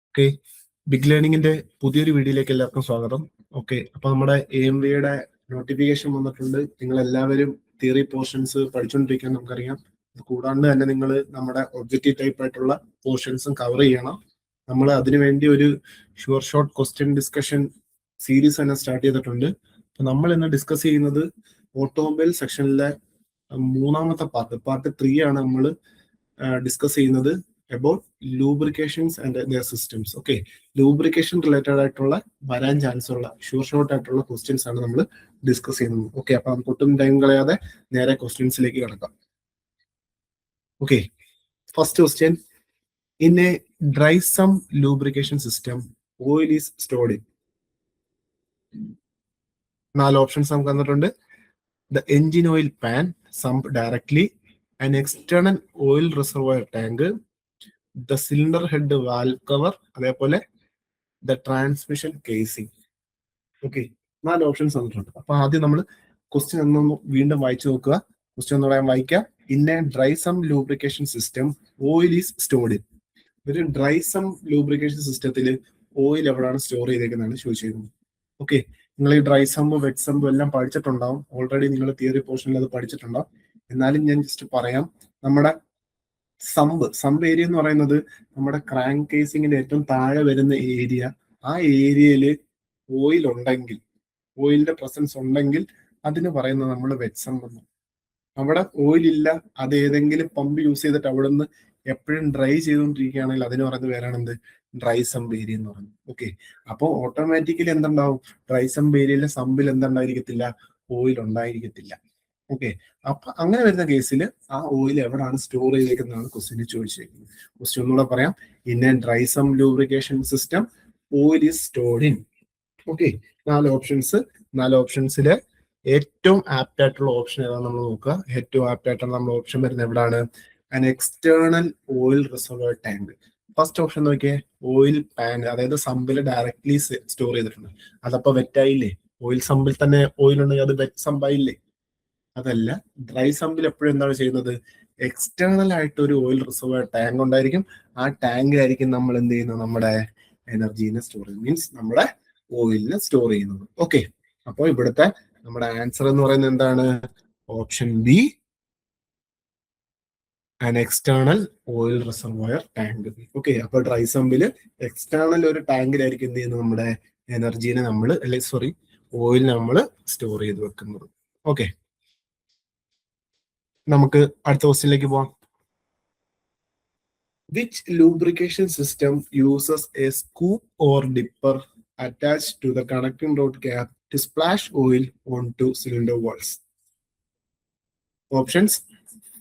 Okay, big ലേണിംഗിന്റെ പുതിയൊരു വീഡിയോയിലേക്ക് എല്ലാവർക്കും സ്വാഗതം. ഓക്കെ, അപ്പൊ നമ്മുടെ AMVയുടെ നോട്ടിഫിക്കേഷൻ വന്നിട്ടുണ്ട്. നിങ്ങൾ എല്ലാവരും തിയറി പോർഷൻസ് പഠിച്ചുകൊണ്ടിരിക്കാൻ നമുക്കറിയാം. കൂടാണ്ട് തന്നെ നിങ്ങൾ നമ്മുടെ ഒബ്ജക്റ്റീവ് ടൈപ്പ് ആയിട്ടുള്ള പോർഷൻസും കവർ ചെയ്യണം. നമ്മൾ അതിനുവേണ്ടി ഒരു sure short question discussion series തന്നെ സ്റ്റാർട്ട് ചെയ്തിട്ടുണ്ട്. അപ്പൊ നമ്മൾ ഇന്ന് ഡിസ്കസ് ചെയ്യുന്നത് ഓട്ടോമൊബൈൽ സെക്ഷനിലെ മൂന്നാമത്തെ പാർട്ട് 3 ആണ് നമ്മൾ ഡിസ്കസ് ചെയ്യുന്നത്. about lubrications and their systems. Okay, lubrication related ആയിട്ടുള്ള വരാൻ ചാൻസ് ഉള്ള ഷുവർ ഷോർട്ട് ആയിട്ടുള്ള ക്വസ്റ്റ്യൻസ് ആണ് നമ്മൾ ഡിസ്കസ് ചെയ്യുന്നത്. ഓക്കെ, അപ്പൊ നമുക്ക് ഒട്ടും ടൈം കളയാതെ നേരെ ക്വസ്റ്റ്യൻസിലേക്ക് കിടക്കാം. Okay, first question, in a dry sump lubrication system oil is stored in. 4 options നമുക്ക് തന്നിട്ടുണ്ട്. The engine oil pan, sump directly, an external oil reservoir tank, the cylinder head valve cover, അതേപോലെ the transmission casing. Okay, 4 options തന്നിട്ടുണ്ട്. അപ്പൊ ആദ്യം നമ്മൾ question ഒന്ന് വീണ്ടും വായിച്ചു നോക്കുക. ക്വസ്റ്റ്യൻ ഒന്ന് പറയാൻ വായിക്കാം. In a dry sump lubrication system oil is stored in. ഒരു ഡ്രൈ സം ലൂബ്രിക്കേഷൻ സിസ്റ്റത്തിൽ ഓയിൽ എവിടെയാണ് സ്റ്റോർ ചെയ്തേക്കുന്നതാണ് ചോദിച്ചിരിക്കുന്നത്. ഓക്കെ, നിങ്ങൾ ഈ ഡ്രൈ സമ്പ് വെറ്റ് സമ്പ് എല്ലാം പഠിച്ചിട്ടുണ്ടാവും. ഓൾറെഡി നിങ്ങൾ തിയറി പോർഷനിൽ അത് പഠിച്ചിട്ടുണ്ടാവും. എന്നാലും ഞാൻ ജസ്റ്റ് പറയാം. നമ്മുടെ സമ്പ് ഏരിയ എന്ന് പറയുന്നത് നമ്മുടെ ക്രാങ്ക് കേസിങ്ങിന്റെ ഏറ്റവും താഴെ വരുന്ന ഏരിയ. ആ ഏരിയയിൽ ഓയിൽ ഉണ്ടെങ്കിൽ, ഓയിലിന്റെ പ്രസൻസ് ഉണ്ടെങ്കിൽ അതിന് പറയുന്നത് നമ്മൾ വെറ്റ് സമ്പ് എന്ന്. അവിടെ ഓയിൽ ഇല്ല, അത് ഏതെങ്കിലും പമ്പ് യൂസ് ചെയ്തിട്ട് അവിടെ നിന്ന് എപ്പോഴും ഡ്രൈ ചെയ്തുകൊണ്ടിരിക്കുകയാണെങ്കിൽ അതിന് പറയുന്ന പേരാണ് എന്ത്, ഡ്രൈ സമ്പ് ഏരിയ എന്ന് പറയുന്നത്. ഓക്കെ, അപ്പോൾ ഓട്ടോമാറ്റിക്കലി എന്തുണ്ടാവും, ഡ്രൈ സമ്പ് ഏരിയയിലെ സമ്പിൽ എന്തുണ്ടായിരിക്കത്തില്ല, ഓയിൽ ഉണ്ടായിരിക്കത്തില്ല. ഓക്കെ, അപ്പൊ അങ്ങനെ വരുന്ന കേസിൽ ആ ഓയിൽ എവിടെയാണ് സ്റ്റോർ ചെയ്തേക്കുന്നതാണ് ക്വസ്റ്റ്യൻ ചോദിച്ചേക്കുന്നത്. ക്വസ്റ്റ്യൻ ഒന്നുകൂടെ പറയാം. In a dry sump lubrication system oil is stored in. Okay, 4 options. 4 ഓപ്ഷൻസില് ഏറ്റവും ആപ്റ്റ് ആയിട്ടുള്ള ഓപ്ഷൻ ഏതാണ് നമ്മൾ നോക്കുക. ഏറ്റവും ആപ്റ്റ് ആയിട്ടുള്ള നമ്മൾ ഓപ്ഷൻ വരുന്നത് എവിടെയാണ്, an external oil reservoir tank. First option നോക്കിയേ, ഓയിൽ പാൻ, അതായത് സമ്പിൽ ഡയറക്ട്ലി സ്റ്റോർ ചെയ്തിട്ടുണ്ട്. അതപ്പോ വെറ്റായില്ലേ, ഓയിൽ സമ്പിൽ തന്നെ ഓയിൽ ഉണ്ടെങ്കിൽ അത് വെറ്റ് സമ്പായില്ലേ. അതല്ല, ഡ്രൈ സമ്പിൽ എപ്പോഴും എന്താണ് ചെയ്യുന്നത്, എക്സ്റ്റേണൽ ആയിട്ട് ഒരു ഓയിൽ റിസർവർ ടാങ്ക് ഉണ്ടായിരിക്കും. ആ ടാങ്കിലായിരിക്കും നമ്മൾ എന്ത് ചെയ്യുന്നത്, നമ്മുടെ എനർജീനെ സ്റ്റോർ ചെയ്യുന്നത്, മീൻസ് നമ്മുടെ ഓയിലിനെ സ്റ്റോർ ചെയ്യുന്നത്. ഓക്കെ, അപ്പോൾ ഇവിടുത്തെ നമ്മുടെ ആൻസർ എന്ന് പറയുന്നത് എന്താണ്, option B, an external oil reservoir tank. Okay, അപ്പൊ ഡ്രൈ സമ്പിൽ എക്സ്റ്റേണൽ ഒരു ടാങ്കിലായിരിക്കും എന്ത് ചെയ്യുന്നത്, നമ്മുടെ എനർജീനെ നമ്മൾ, അല്ലെ സോറി, ഓയിൽ നമ്മൾ സ്റ്റോർ ചെയ്ത് വെക്കുന്നത്. ഓക്കെ, നമുക്ക് അടുത്ത ക്വസ്റ്റ്യനിലേക്ക് പോവാം. Which lubrication system uses A scoop or Dipper attached to the connecting rod cap to splash oil onto cylinder walls? Options: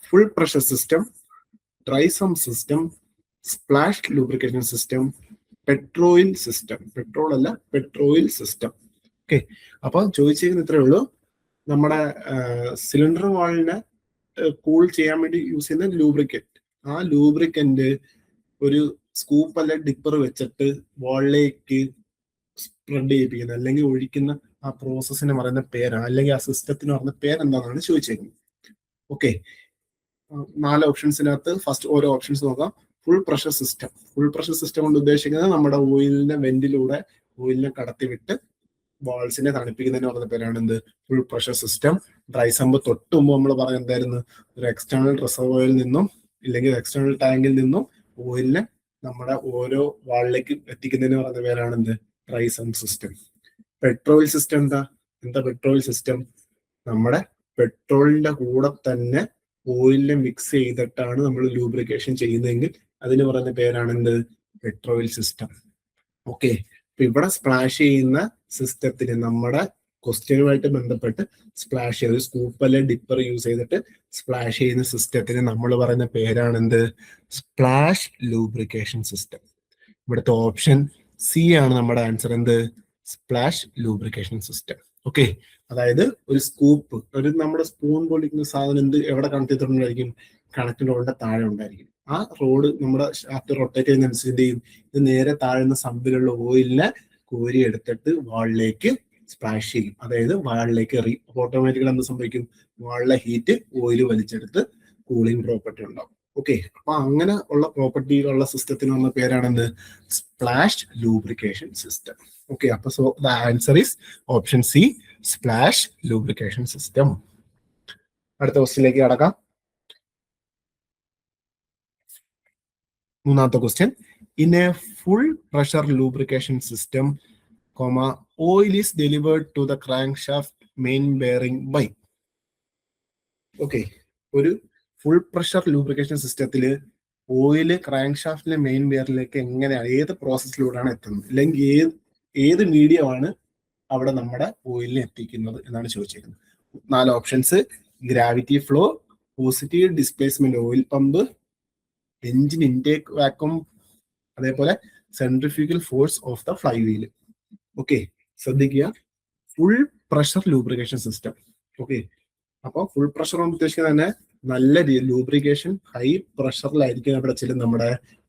full pressure system, dry sump system, splash lubrication system, petrol system. Petrol അല്ല, പെട്രോയിൽ system. Okay, അപ്പൊ ചോദിച്ചിരിക്കുന്ന ഇത്രയേ ഉള്ളൂ. നമ്മുടെ cylinder വാളിനെ cool ചെയ്യാൻ വേണ്ടി use ചെയ്യുന്ന lubricant, ആ ലൂബ്രിക്കന്റ് ഒരു സ്കൂപ്പ് അല്ലെ ഡിപ്പർ വെച്ചിട്ട് വാളിലേക്ക് സ്പ്രെഡ് ചെയ്യിപ്പിക്കുന്ന അല്ലെങ്കിൽ ഒഴിക്കുന്ന ആ പ്രോസസ്സിന് പറയുന്ന പേരാണ്, അല്ലെങ്കിൽ ആ സിസ്റ്റത്തിന് പറയുന്ന പേരെന്താണെന്നാണ് ചോദിച്ചേക്കുന്നത്. ഓക്കെ, 4 ഓപ്ഷൻസിനകത്ത് ഫസ്റ്റ് ഓരോ ഓപ്ഷൻസ് നോക്കാം. Full pressure system. Full pressure system കൊണ്ട് ഉദ്ദേശിക്കുന്നത് നമ്മുടെ ഓയിലിന്റെ വെന്റിലൂടെ ഓയിലിനെ കടത്തിവിട്ട് വാൾസിനെ തണുപ്പിക്കുന്നതിന് പറയുന്ന പേരാണ് എന്ത്, full pressure system. Dry sump തൊട്ട് മുമ്പ് നമ്മൾ പറഞ്ഞ എന്തായിരുന്നു, ഒരു എക്സ്റ്റേണൽ റിസർവോയിൽ നിന്നും ഇല്ലെങ്കിൽ എക്സ്റ്റേണൽ ടാങ്കിൽ നിന്നും ഓയിലിനെ നമ്മുടെ ഓരോ വാളിലേക്ക് എത്തിക്കുന്നതിന് പറയുന്ന പേരാണ് എന്ത്, dry sump system. Petrol system എന്താ പെട്രോൾ സിസ്റ്റം, നമ്മുടെ പെട്രോളിന്റെ കൂടെ തന്നെ ഓയിലിനെ മിക്സ് ചെയ്തിട്ടാണ് നമ്മൾ ലൂബ്രിക്കേഷൻ ചെയ്യുന്നതെങ്കിൽ അതിന് പറയുന്ന പേരാണ് എന്ത്, പെട്രോൾ സിസ്റ്റം. ഓക്കെ, അപ്പൊ ഇവിടെ സ്പ്ലാഷ് ചെയ്യുന്ന സിസ്റ്റത്തിന് നമ്മുടെ ക്വസ്റ്റ്യനുമായിട്ട് ബന്ധപ്പെട്ട് സ്പ്ലാഷ് ചെയ്ത് സ്കൂപ്പ് അല്ലെ ഡിപ്പർ യൂസ് ചെയ്തിട്ട് സ്പ്ലാഷ് ചെയ്യുന്ന സിസ്റ്റത്തിന് നമ്മൾ പറയുന്ന പേരാണ് എന്ത്, സ്പ്ലാഷ് ലൂബ്രിക്കേഷൻ സിസ്റ്റം. ഇവിടുത്തെ ഓപ്ഷൻ സി ആണ് നമ്മുടെ ആൻസർ, എന്ത്, സ്പ്ലാഷ് ലൂബ്രിക്കേഷൻ സിസ്റ്റം. ഓക്കെ, അതായത് ഒരു സ്കൂപ്പ്, ഒരു നമ്മുടെ സ്പൂൺ പോലിരിക്കുന്ന സാധനം എന്ത് എവിടെ കണക്ട് ചെയ്തിട്ടുണ്ടായിരിക്കും, കണക്ട് റോഡിന്റെ താഴെ ഉണ്ടായിരിക്കും. ആ റോഡ് നമ്മുടെ ഷാഫ്റ്റ് റൊട്ടേറ്റ് ചെയ്യുന്നതനുസരിച്ച് ചെയ്യും, ഇത് നേരെ താഴ്ന്ന സമ്പിലുള്ള ഓയിലിനെ കോരി എടുത്തിട്ട് വാളിലേക്ക് സ്പ്ലാഷ് ചെയ്യും, അതായത് വാളിലേക്ക് എറിയും. ഓട്ടോമാറ്റിക്കലി എന്ത് സംഭവിക്കും, വാളിലെ ഹീറ്റ് ഓയിൽ വലിച്ചെടുത്ത് കൂളിംഗ് പ്രോപ്പർട്ടി ഉണ്ടാവും. ഓക്കെ, അപ്പൊ അങ്ങനെ ഉള്ള പ്രോപ്പർട്ടികളുള്ള സിസ്റ്റത്തിന് വന്ന പേരാണെന്ത്? Splash lubrication system. ഓക്കെ, അപ്പൊ so the answer is option C, splash lubrication system. അടുത്ത ക്വസ്റ്റ്യനിലേക്ക് കടക്കാം. മൂന്നാമത്തെ question, in a full pressure lubrication system, oil is delivered to the crankshaft main bearing by. Okay, ഒരു full pressure lubrication സിസ്റ്റത്തില് oil crank ഷാഫ്റ്റിലെ main ബെയറിലേക്ക് എങ്ങനെയാണ്, ഏത് പ്രോസസ്സിലൂടെയാണ് എത്തുന്നത്, അല്ലെങ്കിൽ ഏത് മീഡിയമാണ് അവിടെ നമ്മുടെ ഓയിലിനെ എത്തിക്കുന്നത് എന്നാണ് ചോദിച്ചിരിക്കുന്നത്. 4 options: gravity flow, positive displacement oil pump, engine intake vacuum, അതേപോലെ centrifugal force of the flywheel. Okay, ശ്രദ്ധിക്കുക, full pressure lubrication system. Okay, അപ്പോൾ ഫുൾ പ്രഷർ കൊണ്ട് ഉദ്ദേശിക്കുന്നത് തന്നെ നല്ല ലൂബ്രിക്കേഷൻ ഹൈ പ്രഷറിലായിരിക്കും അവിടെ നമ്മുടെ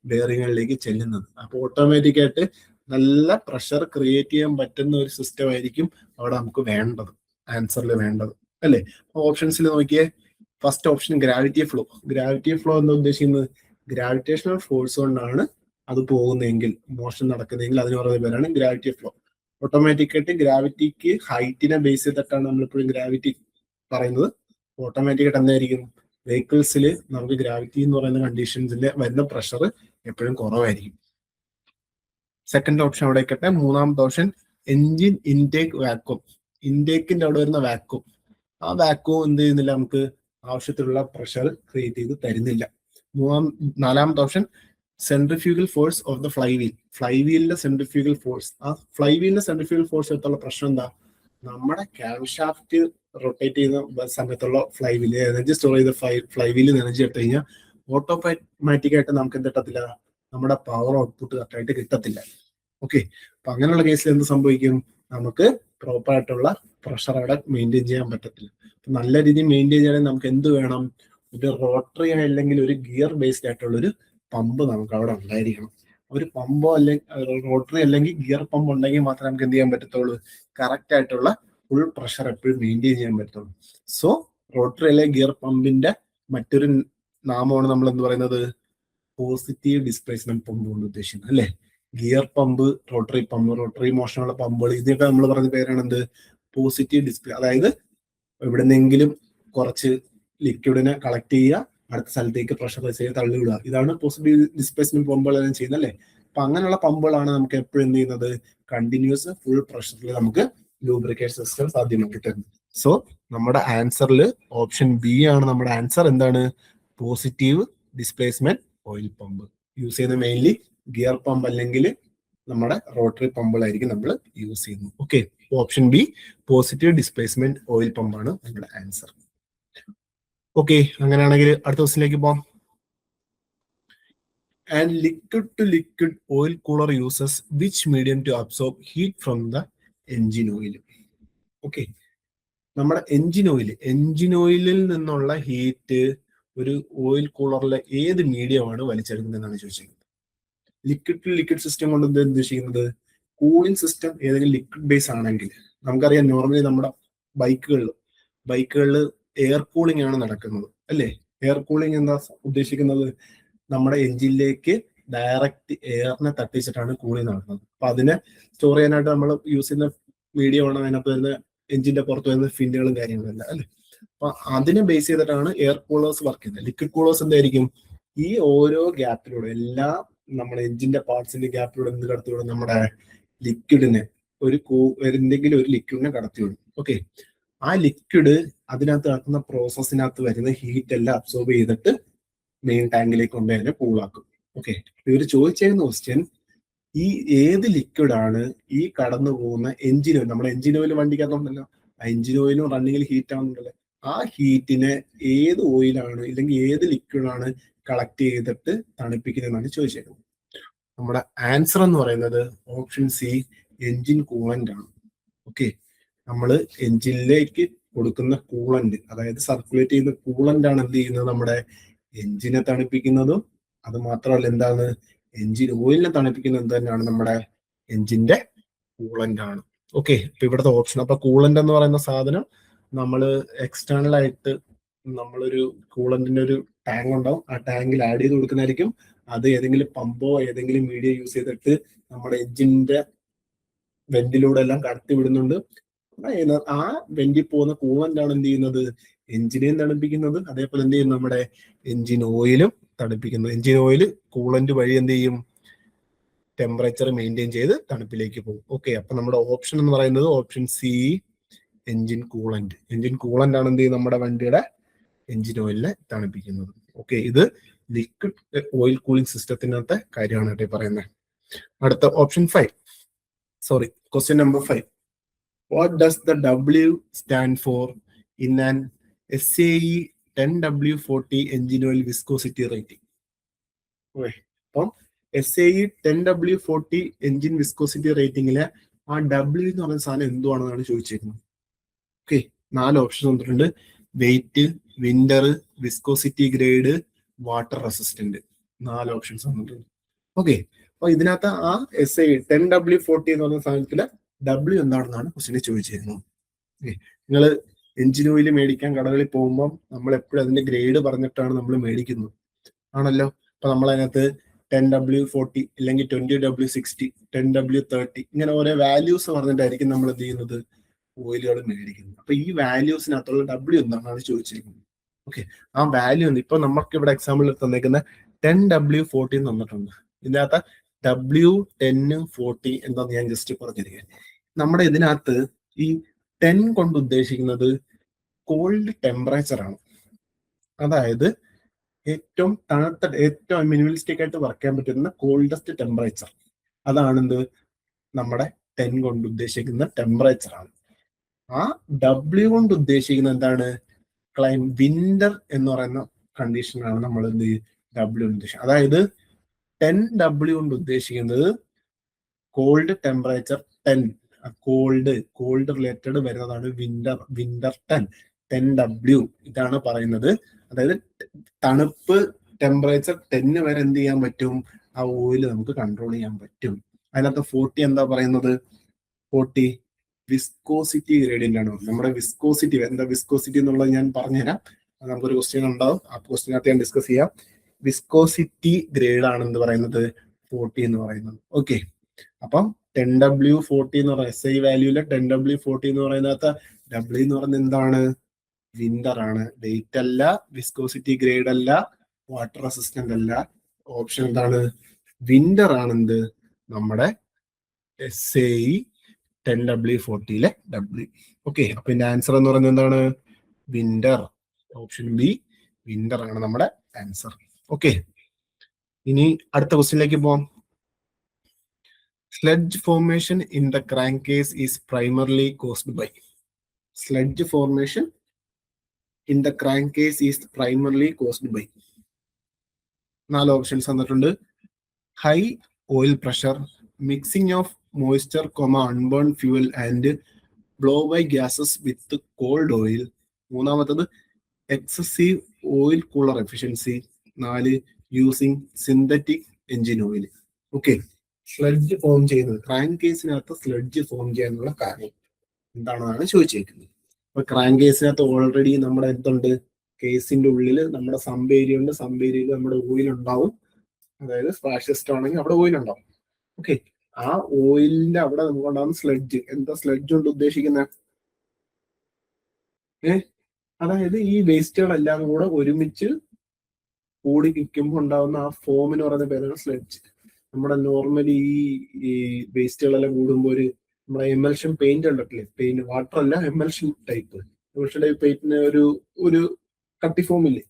ബെയറിങ്ങുകളിലേക്ക് ചെല്ലുന്നത്. അപ്പോൾ ഓട്ടോമാറ്റിക് ആയിട്ട് നല്ല പ്രഷർ ക്രിയേറ്റ് ചെയ്യാൻ പറ്റുന്ന ഒരു സിസ്റ്റം ആയിരിക്കും അവിടെ നമുക്ക് വേണ്ടത്, ആൻസറിൽ വേണ്ടത്, അല്ലേ? ഓപ്ഷൻസിൽ നോക്കിയേ, first option gravity flow. Gravity flow എന്താ ഉദ്ദേശിക്കുന്നത്? ഗ്രാവിറ്റേഷണൽ ഫോഴ്സ് കൊണ്ടാണ് അത് പോകുന്നതെങ്കിൽ, മോഷൻ നടക്കുന്നതെങ്കിൽ അതിന് പറയുന്ന പേരാണ് ഗ്രാവിറ്റി ഫ്ലോ. ഓട്ടോമാറ്റിക് ആയിട്ട് ഗ്രാവിറ്റിക്ക് ഹൈറ്റിനെ ബേസ് ചെയ്തിട്ടാണ് നമ്മളിപ്പോഴും ഗ്രാവിറ്റി പറയുന്നത്. ഓട്ടോമാറ്റിക് ആയിട്ട് എന്തായിരിക്കും, വെഹിക്കിൾസിൽ നമുക്ക് ഗ്രാവിറ്റി എന്ന് പറയുന്ന കണ്ടീഷൻസിൽ വരുന്ന പ്രഷർ എപ്പോഴും കുറവായിരിക്കും. സെക്കൻഡ് ഓപ്ഷൻ അവിടെ വെക്കട്ടെ. മൂന്നാമത്തെ ഓപ്ഷൻ എഞ്ചിൻ ഇൻടേക്ക് വാക്വം. ഇൻടേക്കിന്റെ അവിടെ വരുന്ന വാക്വം, ആ വാക്വം എന്ത് ചെയ്യുന്നില്ല, നമുക്ക് ആവശ്യത്തിലുള്ള പ്രഷർ ക്രിയേറ്റ് ചെയ്ത് തരുന്നില്ല. നാലാമത്തെ option centrifugal force of the flywheel. ഫ്ലൈ വീലിന്റെ സെൻട്രിഫ്യൂഗൽ ഫോഴ്സ്, ആ ഫ്ലൈ വീലിന്റെ സെൻട്രിഫ്യൂഗൽ ഫോഴ്സ് എടുത്തുള്ള പ്രശ്നം എന്താ, നമ്മുടെ ക്യാം ഷാഫ്റ്റ് റൊട്ടേറ്റ് ചെയ്യുന്ന സമയത്തുള്ള ഫ്ലൈ വീല് എനർജി സ്റ്റോർ ചെയ്ത ഫ്ലൈ വീലിൽ എനർജി എടുത്തു കഴിഞ്ഞാൽ ഓട്ടോമാറ്റിക് ആയിട്ട് നമുക്ക് എന്ത് കിട്ടത്തില്ല, നമ്മുടെ പവർ ഔട്ട്പുട്ട് കറക്റ്റായിട്ട് കിട്ടത്തില്ല. ഓക്കെ, അപ്പൊ അങ്ങനെയുള്ള കേസിൽ എന്ത് സംഭവിക്കും, നമുക്ക് പ്രോപ്പർ ആയിട്ടുള്ള പ്രഷർ അവിടെ മെയിൻറ്റെയിൻ ചെയ്യാൻ പറ്റത്തില്ല. നല്ല രീതിയിൽ മെയിൻറ്റെയിൻ ചെയ്യണമെങ്കിൽ നമുക്ക് എന്ത് വേണം, ഒരു റോട്ടറി അല്ലെങ്കിൽ ഒരു ഗിയർ ബേസ്ഡ് ആയിട്ടുള്ള ഒരു പമ്പ് നമുക്ക് അവിടെ ഉണ്ടായിരിക്കണം. ഒരു പമ്പോ അല്ലെങ്കിൽ റോട്ടറി അല്ലെങ്കിൽ ഗിയർ പമ്പ് ഉണ്ടെങ്കിൽ മാത്രമേ നമുക്ക് എന്ത് ചെയ്യാൻ പറ്റത്തുള്ളൂ, കറക്റ്റ് ആയിട്ടുള്ള ഫുൾ പ്രഷർ എപ്പോഴും മെയിൻറ്റെയിൻ ചെയ്യാൻ പറ്റത്തുള്ളൂ. സോ റോട്ടറി അല്ലെങ്കിൽ ഗിയർ പമ്പിന്റെ മറ്റൊരു നാമമാണ് നമ്മൾ എന്ത് പറയുന്നത്, പോസിറ്റീവ് ഡിസ്പ്ലേസ്മെന്റ് പമ്പ് കൊണ്ട് ഉദ്ദേശിക്കുന്നത്, അല്ലെ? Gear pump, rotary pump, rotary മോഷനുള്ള പമ്പുകൾ, ഇതിനൊക്കെ നമ്മൾ പറയുന്ന പേരാണ് എന്ത്, പോസിറ്റീവ് ഡിസ്പ്ലേ. അതായത് എവിടെന്നെങ്കിലും കുറച്ച് ലിക്വിഡിനെ കളക്ട് ചെയ്യുക, അടുത്ത സ്ഥലത്തേക്ക് പ്രഷറൈസ് ചെയ്ത് തള്ളിവിടുക. ഇതാണ് പോസിറ്റീവ് ഡിസ്പ്ലേസ്മെന്റ് പമ്പുകളെല്ലാം ചെയ്യുന്നത്, അല്ലേ? അപ്പൊ അങ്ങനെയുള്ള പമ്പുകളാണ് നമുക്ക് എപ്പോഴും എന്ത് ചെയ്യുന്നത്, കണ്ടിന്യൂസ് ഫുൾ പ്രഷറിൽ നമുക്ക് ലൂബ്രിക്കേഷൻ സിസ്റ്റം സാധ്യമാക്കി തരുന്നത്. സോ നമ്മുടെ ആൻസറിൽ ഓപ്ഷൻ ബി ആണ് നമ്മുടെ ആൻസർ. എന്താണ്? Positive displacement oil pump. Use ചെയ്യുന്നത് മെയിൻലി ഗിയർ പമ്പ് അല്ലെങ്കിൽ നമ്മുടെ റോട്ടറി പമ്പുകളായിരിക്കും നമ്മൾ യൂസ് ചെയ്യുന്നത്. Okay, option B positive displacement oil പമ്പാണ് നമ്മുടെ ആൻസർ. ഓക്കെ, അങ്ങനെയാണെങ്കിൽ അടുത്ത ക്വസ്റ്റിനിലേക്ക് പോകാം. And liquid to liquid oil cooler uses which medium to absorb heat from the engine oil. Okay, നമ്മുടെ എൻജിൻ ഓയിലിൽ നിന്നുള്ള ഹീറ്റ് ഒരു ഓയിൽ കൂളറിലെ ഏത് മീഡിയമാണ് വലിച്ചെടുക്കുന്നതെന്നാണ് ചോദിച്ചിരിക്കുന്നത്. ലിക്വിഡ് ടു ലിക്വിഡ് സിസ്റ്റം കൊണ്ട് എന്താ ഉദ്ദേശിക്കുന്നത്, കൂളിംഗ് സിസ്റ്റം ഏതെങ്കിലും ലിക്വിഡ് ബേസ് ആണെങ്കിൽ, നമുക്കറിയാം നോർമലി നമ്മുടെ ബൈക്കുകളിൽ എയർ കൂളിംഗ് ആണ് നടക്കുന്നത്, അല്ലേ? എയർ കൂളിംഗ് എന്താ ഉദ്ദേശിക്കുന്നത്, നമ്മുടെ എഞ്ചിനിലേക്ക് ഡയറക്റ്റ് എയറിനെ തട്ടിച്ചിട്ടാണ് കൂളിംഗ് നടക്കുന്നത്. അപ്പൊ അതിനെ സ്റ്റോർ ചെയ്യാനായിട്ട് നമ്മൾ യൂസ് ചെയ്യുന്ന മീഡിയം ആണ് അതിനകത്ത് വരുന്ന എഞ്ചിന്റെ പുറത്ത് വരുന്ന ഫിന്നുകളും കാര്യങ്ങളും എല്ലാം, അല്ലെ? അപ്പൊ അതിനെ ബേസ് ചെയ്തിട്ടാണ് എയർ കൂളേഴ്സ് വർക്ക് ചെയ്യുന്നത്. ലിക്വിഡ് കൂളേഴ്സ് എന്തായിരിക്കും, ഈ ഓരോ ഗ്യാപ്പിലൂടെ എല്ലാ നമ്മുടെ എഞ്ചിന്റെ പാർട്സിന്റെ ഗ്യാപ്പിലൂടെ എന്ത് കടത്തിവിടും, നമ്മുടെ ലിക്വിഡിനെ എന്തെങ്കിലും ഒരു ലിക്വിഡിനെ കടത്തിവിടും. ഓക്കെ, ആ ലിക്വിഡ് അതിനകത്ത് നടക്കുന്ന പ്രോസസ്സിനകത്ത് വരുന്ന ഹീറ്റ് എല്ലാം അബ്സോർബ് ചെയ്തിട്ട് മെയിൻ ടാങ്കിലേക്ക് കൊണ്ട് തന്നെ കൂളാക്കും. ഓക്കെ, ഇവർ ചോദിച്ചിരുന്ന ക്വസ്റ്റ്യൻ, ഈ ഏത് ലിക്വിഡാണ് ഈ കടന്നു പോകുന്ന എഞ്ചിൻ ഓയിൽ, നമ്മുടെ എഞ്ചിൻ ഓയിൽ വണ്ടിക്കകത്തുണ്ടല്ലോ, ആ എഞ്ചിൻ ഓയിലും റണ്ണിങ്ങിൽ ഹീറ്റ് ആവുന്നുണ്ടല്ലോ, ആ ഹീറ്റിനെ ഏത് ഓയിലാണ് ഇല്ലെങ്കിൽ ഏത് ലിക്വിഡാണ് കളക്ട് ചെയ്തിട്ട് തണുപ്പിക്കുന്നതെന്നാണ് ചോദിച്ചേക്കുന്നത്. നമ്മുടെ ആൻസർ എന്ന് പറയുന്നത് ഓപ്ഷൻ സി, എഞ്ചിൻ കൂളന്റ് ആണ്. ഓക്കെ, നമ്മൾ എഞ്ചിനിലേക്ക് കൊടുക്കുന്ന കൂളന്റ്, അതായത് സർക്കുലേറ്റ് ചെയ്യുന്ന കൂളന്റ് ആണ് എന്ത് ചെയ്യുന്നത്, നമ്മുടെ എഞ്ചിനെ തണുപ്പിക്കുന്നതും അത് മാത്രമല്ല എന്താണ്, എഞ്ചിൻ ഓയിലിനെ തണുപ്പിക്കുന്നത് എന്ത് തന്നെയാണ്, നമ്മുടെ എഞ്ചിന്റെ കൂളന്റ് ആണ്. ഓക്കെ, ഇപ്പൊ ഇവിടുത്തെ ഓപ്ഷൻ, അപ്പൊ കൂളന്റ് എന്ന് പറയുന്ന സാധനം നമ്മൾ എക്സ്റ്റേണൽ ആയിട്ട് നമ്മളൊരു കൂളന്റിന്റെ ഒരു ടാങ്ക് ഉണ്ടാവും, ആ ടാങ്കിൽ ആഡ് ചെയ്ത് കൊടുക്കുന്നതായിരിക്കും. അത് ഏതെങ്കിലും പമ്പോ ഏതെങ്കിലും മീഡിയ യൂസ് ചെയ്തിട്ട് നമ്മുടെ എഞ്ചിന്റെ വെന്റിലൂടെ എല്ലാം കടത്തി വിടുന്നുണ്ട്. ആ വെന്റിൽ പോകുന്ന കൂളന്റ് ആണ് എന്ത് ചെയ്യുന്നത്, എഞ്ചിനെയും തണുപ്പിക്കുന്നത്. അതേപോലെ എന്ത് ചെയ്യും, നമ്മുടെ എഞ്ചിൻ ഓയിലും തണുപ്പിക്കുന്നത്. എഞ്ചിൻ ഓയിൽ കൂളന്റ് വഴി എന്ത് ചെയ്യും, ടെമ്പറേച്ചർ മെയിൻറ്റെയിൻ ചെയ്ത് തണുപ്പിലേക്ക് പോകും. ഓക്കെ, അപ്പൊ നമ്മുടെ ഓപ്ഷൻ എന്ന് പറയുന്നത് option C, engine coolant. Engine coolant ആണ് എന്ത് ചെയ്യും, നമ്മുടെ വണ്ടിയുടെ എഞ്ചിൻ ഓയിലിനെ തണുപ്പിക്കുന്നത്. ഓക്കെ, ഇത് ലിക്വിഡ് ഓയിൽ കൂളിംഗ് സിസ്റ്റത്തിനകത്തെ കാര്യമാണ് കേട്ടോ പറയുന്നത്. അടുത്ത option 5, question number 5. What does the W stand for in an SAE 10W40 engine oil viscosity rating? അപ്പം SAE 10W40 എഞ്ചിൻ വിസ്കോസിറ്റി റേറ്റിംഗിലെ ആ W എന്ന് പറയുന്ന സാധനം എന്തുവാണെന്നാണ് ചോദിച്ചേക്കുന്നത്. ഓക്കെ, 4 ഓപ്ഷൻ തന്നിട്ടുണ്ട്. Weight, winter, viscosity grade, water resistant. 4 options തന്നിട്ടുണ്ട്. ഓക്കെ, അപ്പൊ ഇതിനകത്ത് ആ SAE 10W40 എന്ന് പറയുന്ന സാധനത്തിലെ W എന്താണെന്നാണ് ക്വസ്റ്റ്യൻ ചോദിച്ചിരുന്നത്. നിങ്ങൾ എഞ്ചിൻ ഓയിൽ മേടിക്കാൻ കടകളിൽ പോകുമ്പോൾ നമ്മൾ എപ്പോഴും അതിന്റെ ഗ്രേഡ് പറഞ്ഞിട്ടാണ് നമ്മൾ മേടിക്കുന്നത്, ആണല്ലോ. അപ്പൊ നമ്മൾ അതിനകത്ത് 10W40 അല്ലെങ്കിൽ 20W60, 10W30 ഇങ്ങനെ ഓരോ വാല്യൂസ് പറഞ്ഞിട്ടായിരിക്കും നമ്മൾ എന്ത് ചെയ്യുന്നത്, ഓയിലുകൾ മേടിക്കുന്നത്. അപ്പൊ ഈ വാല്യൂസിനകത്തുള്ള W എന്താണെന്നാണ് ചോദിച്ചിരിക്കുന്നത്. ഓക്കെ, ആ വാല്യൂ ഉണ്ട്. ഇപ്പൊ നമുക്ക് ഇവിടെ എക്സാമ്പിൾ തന്നേക്കുന്ന 10W40 തന്നിട്ടുണ്ട്. ഇതിനകത്ത് W10, 40 എന്താന്ന് ഞാൻ ജസ്റ്റ് പറഞ്ഞിരിക്കുക. നമ്മുടെ ഇതിനകത്ത് ഈ 10 കൊണ്ട് ഉദ്ദേശിക്കുന്നത് കോൾഡ് ടെമ്പറേച്ചർ ആണ്. അതായത് ഏറ്റവും തണുത്ത, ഏറ്റവും മിനിമലിസ്റ്റിക് ആയിട്ട് വർക്ക് പറ്റുന്ന കോൾഡസ്റ്റ് ടെമ്പറേച്ചർ, അതാണെന്ത് നമ്മുടെ 10 കൊണ്ട് ഉദ്ദേശിക്കുന്ന ടെമ്പറേച്ചർ ആണ്. ആ W കൊണ്ട് ഉദ്ദേശിക്കുന്നത് എന്താണ്, വിന്റർ എന്ന് പറയുന്ന കണ്ടീഷനാണ് നമ്മൾ എന്ത് W ഉദ്ദേശിക്കുന്നത്. അതായത് 10W കൊണ്ട് ഉദ്ദേശിക്കുന്നത് കോൾഡ് ടെമ്പറേച്ചർ 10, കോൾഡ് റിലേറ്റഡ് വരുന്നതാണ് വിന്റർ 10W ഇതാണ് പറയുന്നത്. അതായത് തണുപ്പ് ടെമ്പറേച്ചർ 10 വരെ എന്ത് ചെയ്യാൻ പറ്റും, ആ ഓയിൽ നമുക്ക് കൺട്രോൾ ചെയ്യാൻ പറ്റും. അതിനകത്ത് 40 എന്താ പറയുന്നത്, 40 വിസ്കോസിറ്റി ഗ്രേഡിയന്റ് ആണ്. നമ്മുടെ വിസ്കോസിറ്റി എന്താ, വിസ്കോസിറ്റി എന്നുള്ളത് ഞാൻ പറഞ്ഞുതരാം. നമുക്കൊരു ക്വസ്റ്റ്യൻ ഉണ്ടാവും, ആ ക്വസ്റ്റ്യനകത്ത് ഞാൻ ഡിസ്കസ് ചെയ്യാം. വിസ്കോസിറ്റി ഗ്രേഡ് ആണ് എന്ത് പറയുന്നത്, 40 എന്ന് പറയുന്നത്. ഓക്കെ, അപ്പം 10W40 എന്ന് പറയുന്ന SI വാല്യൂല് 10W40 എന്ന് പറയുന്നത് W എന്ന് പറയുന്നത് എന്താണ്, വിന്റർ ആണ്. വെയിറ്റ് അല്ല, വിസ്കോസിറ്റി ഗ്രേഡ് അല്ല, വാട്ടർ റെസിസ്റ്റന്റ് അല്ല. ഓപ്ഷൻ എന്താണ്, വിന്റർ ആണെന്ത് നമ്മുടെ SAE 10W40യിലെ W. ഓക്കെ, അപ്പൊ ഇതിന്റെ ആൻസർ എന്ന് പറയുന്നത് എന്താണ്, വിന്റർ. ഓപ്ഷൻ ബി, വിന്റർ ആണ് നമ്മുടെ ആൻസർ. ഓക്കെ, ഇനി അടുത്ത ക്വസ്റ്റ്യനിലേക്ക് പോവാം. Sludge formation in the crankcase is primarily caused by. Sludge formation in the crankcase is primarily caused by. 4 options തന്നിട്ടുണ്ട്. High oil pressure, mixing of moisture, unburn fuel and blow by gases with cold oil. 3-ാമത്തത് excessive oil cooler efficiency. 4, using synthetic engine oil. Okay, sludge form ചെയ്യുന്നത്, crank കേസിനകത്ത് sludge form ചെയ്യാനുള്ള കാര്യം എന്താണെന്നാണ് ചോദിച്ചിരിക്കുന്നത്. അപ്പൊ crank കേസിനകത്ത് already നമ്മുടെ എന്തുണ്ട്, കേസിന്റെ ഉള്ളിൽ നമ്മുടെ സബ് ഏരിയ ഉണ്ട്. സബ് ഏരിയയിൽ നമ്മുടെ ഓയിൽ ഉണ്ടാവും. അതായത് സ്പ്ലാഷ് സിസ്റ്റം ആണെങ്കിൽ അവിടെ ഓയിൽ ഉണ്ടാവും. ഓക്കെ, ആ ഓയിലിന്റെ അവിടെ നമുക്ക് ഉണ്ടാകുന്ന സ്ലഡ്ജ്, എന്താ സ്ലഡ്ജ് കൊണ്ട് ഉദ്ദേശിക്കുന്നത്, അതായത് ഈ വേസ്റ്റുകളെല്ലാം കൂടെ ഒരുമിച്ച് കൂടി നിൽക്കുമ്പോൾ ഉണ്ടാവുന്ന ആ ഫോമിന് പറയുന്ന പേരാണ് സ്ലഡ്ജ്. നമ്മുടെ നോർമലി ഈ വേസ്റ്റുകളെല്ലാം കൂടുമ്പോൾ ഒരു നമ്മുടെ എമൽഷൻ പെയിന്റ് ഉണ്ടല്ലേ, പെയിന്റ് വാട്ടർ അല്ല, എമൽഷൻ ടൈപ്പ് പെയിന്റിന് ഒരു കട്ടി ഫോമില്ലേ,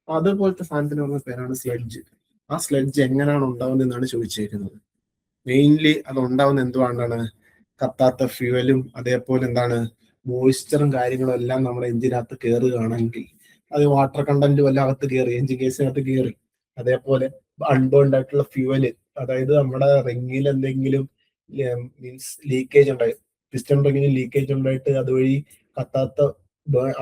അതുപോലത്തെ സാധനത്തിന് പറഞ്ഞ പേരാണ് സ്ലഡ്ജ്. ആ സ്ലഡ്ജ് എങ്ങനെയാണ് ഉണ്ടാവുന്നത് എന്നാണ് ചോദിച്ചിരിക്കുന്നത്. മെയിൻലി അത് ഉണ്ടാവുന്ന എന്തുകൊണ്ടാണ്, കത്താത്ത ഫ്യൂവലും അതേപോലെ എന്താണ് മോയ്സ്ചറും കാര്യങ്ങളും എല്ലാം നമ്മുടെ എഞ്ചിനകത്ത് കയറുകയാണെങ്കിൽ അത് വാട്ടർ കണ്ടന്റും എല്ലാം അകത്ത് കയറി, എഞ്ചിൻ കേസിനകത്ത് കയറി. അതേപോലെ അൺബേൺഡ് ആയിട്ടുള്ള ഫ്യൂവല്, അതായത് നമ്മുടെ റിങ്ങിൽ എന്തെങ്കിലും മീൻസ് ലീക്കേജ് ഉണ്ടായി, പിസ്റ്റൺ റിങ്ങിന് ലീക്കേജ് ഉണ്ടായിട്ട് അതുവഴി കത്താത്ത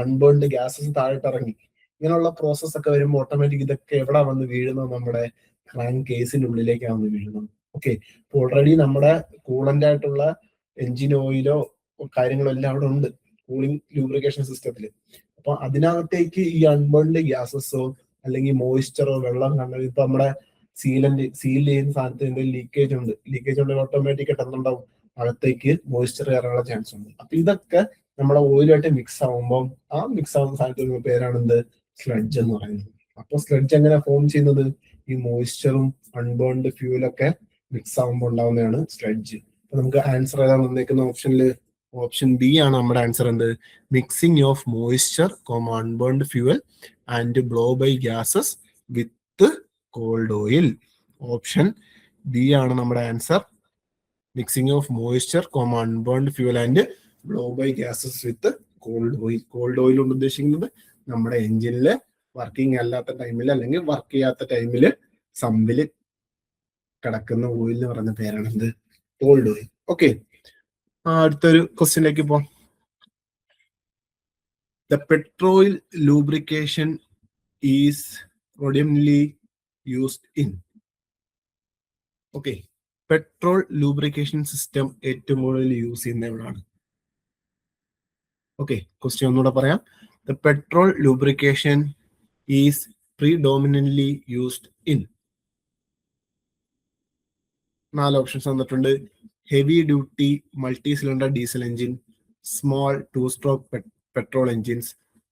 അൺബേൺഡ് ഗ്യാസസ് താഴോട്ട് ഇറങ്ങി. ഇങ്ങനെയുള്ള പ്രോസസ് ഒക്കെ വരുമ്പോൾ ഓട്ടോമാറ്റിക് ഇതൊക്കെ എവിടെ വന്ന് വീഴുന്നത്, നമ്മുടെ ക്രാങ്ക് കേസിന്റെ ഉള്ളിലേക്കാണ് വന്ന് വീഴുന്നത്. ഓക്കെ, അപ്പൊ ഓൾറെഡി നമ്മുടെ കൂളന്റ് ആയിട്ടുള്ള എഞ്ചിൻ ഓയിലോ കാര്യങ്ങളോ എല്ലാം അവിടെ ഉണ്ട് കൂളിംഗ് ലൂബ്രിക്കേഷൻ സിസ്റ്റത്തിൽ. അപ്പൊ അതിനകത്തേക്ക് ഈ അൺബേൺഡ് ഗ്യാസസോ അല്ലെങ്കിൽ മോയിസ്ചറോ വെള്ളം കണ്ടത് ഇപ്പൊ നമ്മുടെ സീൽ ചെയ്യുന്ന സാധനത്തിന് എന്തെങ്കിലും ലീക്കേജ് ഉണ്ടെങ്കിൽ ഓട്ടോമാറ്റിക് ആയിട്ട് എന്തുണ്ടാവും, അകത്തേക്ക് മോയിസ്ചർ കയറാനുള്ള ചാൻസ് ഉണ്ട്. അപ്പൊ ഇതൊക്കെ നമ്മുടെ ഓയിലുമായിട്ട് മിക്സ് ആവുമ്പോൾ ആ മിക്സ് ആവുന്ന സാധനത്തിന് പേരാണ് എന്ത്, സ്ലഡ്ജ് എന്ന് പറയുന്നത്. അപ്പൊ സ്ലഡ്ജ് എങ്ങനെ ഫോം ചെയ്യുന്നത്, ഈ മോയിസ്ചറും അൺബേൺഡ് ഫ്യൂലൊക്കെ മിക്സ് ആവുമ്പോൾ ഉണ്ടാവുന്നതാണ് സ്ലഡ്ജ്. അപ്പൊ നമുക്ക് ആൻസർ ഏതാണ് വന്നേക്കുന്ന ഓപ്ഷനിൽ, ഓപ്ഷൻ ബി ആണ് നമ്മുടെ ആൻസർ. എന്ത്, mixing of moisture unburned fuel and blow by gases with cold oil. Option B ആണ് നമ്മുടെ answer. Mixing of moisture unburned fuel and blow by gases with cold oil. Cold oil കൊണ്ട് ഉദ്ദേശിക്കുന്നത് നമ്മുടെ എഞ്ചിനില് working അല്ലാത്ത ടൈമിൽ അല്ലെങ്കിൽ work ചെയ്യാത്ത ടൈമിൽ സമ്പില് കിടക്കുന്ന ഓയിൽ എന്ന് പറയുന്ന പേരാണ് എന്ത്, കോൾഡ് ഓയിൽ. ഓക്കെ, അടുത്തൊരു ക്വസ്റ്റ്യനിലേക്ക് പോവാം. The petrol lubrication is predominantly used in. Okay, petrol lubrication system ഏറ്റവും കൂടുതൽ യൂസ് ചെയ്യുന്ന എവിടെയാണ്? ഓക്കെ, ക്വസ്റ്റ്യൻ ഒന്നുകൂടെ പറയാം. The petrol lubrication is predominantly used in. 4 options തന്നിട്ടുണ്ട്. Heavy duty multi cylinder diesel engine, small 2-stroke petrol engines,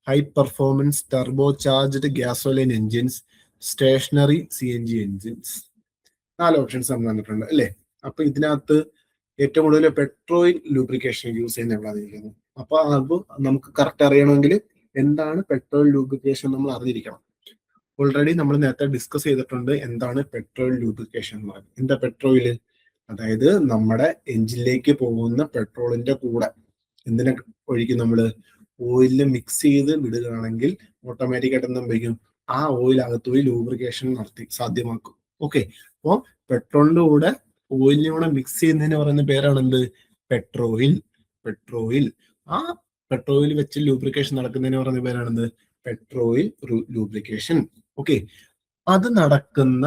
high performance turbo charged gasoline engines, stationary CNG engines. 4 options നമ്മൾ തന്നിട്ടുണ്ട് അല്ലേ. അപ്പൊ ഇതിനകത്ത് ഏറ്റവും കൂടുതൽ പെട്രോൾ ലൂബ്രിക്കേഷൻ യൂസ് ചെയ്യുന്ന എവിടെയാണ്? അപ്പൊ അത് നമുക്ക് കറക്റ്റ് അറിയണമെങ്കിൽ എന്താണ് പെട്രോൾ ലൂബ്രിക്കേഷൻ നമ്മൾ അറിഞ്ഞിരിക്കണം. ഓൾറെഡി നമ്മൾ നേരത്തെ ഡിസ്കസ് ചെയ്തിട്ടുണ്ട് എന്താണ് പെട്രോൾ ലൂബ്രിക്കേഷൻ എന്ന് പറയുന്നത്. എന്താ പെട്രോയില്, അതായത് നമ്മുടെ എഞ്ചിനിലേക്ക് പോകുന്ന പെട്രോളിന്റെ കൂടെ എന്തിനെ ഒഴിക്കും, നമ്മള് ഓയിലിൽ മിക്സ് ചെയ്ത് വിടുകയാണെങ്കിൽ ഓട്ടോമാറ്റിക് ആയിട്ട് എന്താ സംഭവിക്കും, ആ ഓയിൽ അകത്ത് പോയി ലൂബ്രിക്കേഷൻ നടത്തി സാധ്യമാക്കും. ഓക്കെ, അപ്പോൾ പെട്രോളിന്റെ കൂടെ ഓയിലിനെ കൂടെ മിക്സ് ചെയ്യുന്നതിന് പറയുന്ന പേരാണ് എന്ത്, പെട്രോയിൽ. പെട്രോയിൽ ആ പെട്രോയിൽ വെച്ച് ലൂബ്രിക്കേഷൻ നടക്കുന്നതിന് പറയുന്ന പേരാണ് എന്ത്, പെട്രോയിൽ ലൂബ്രിക്കേഷൻ. ഓക്കെ, അത് നടക്കുന്ന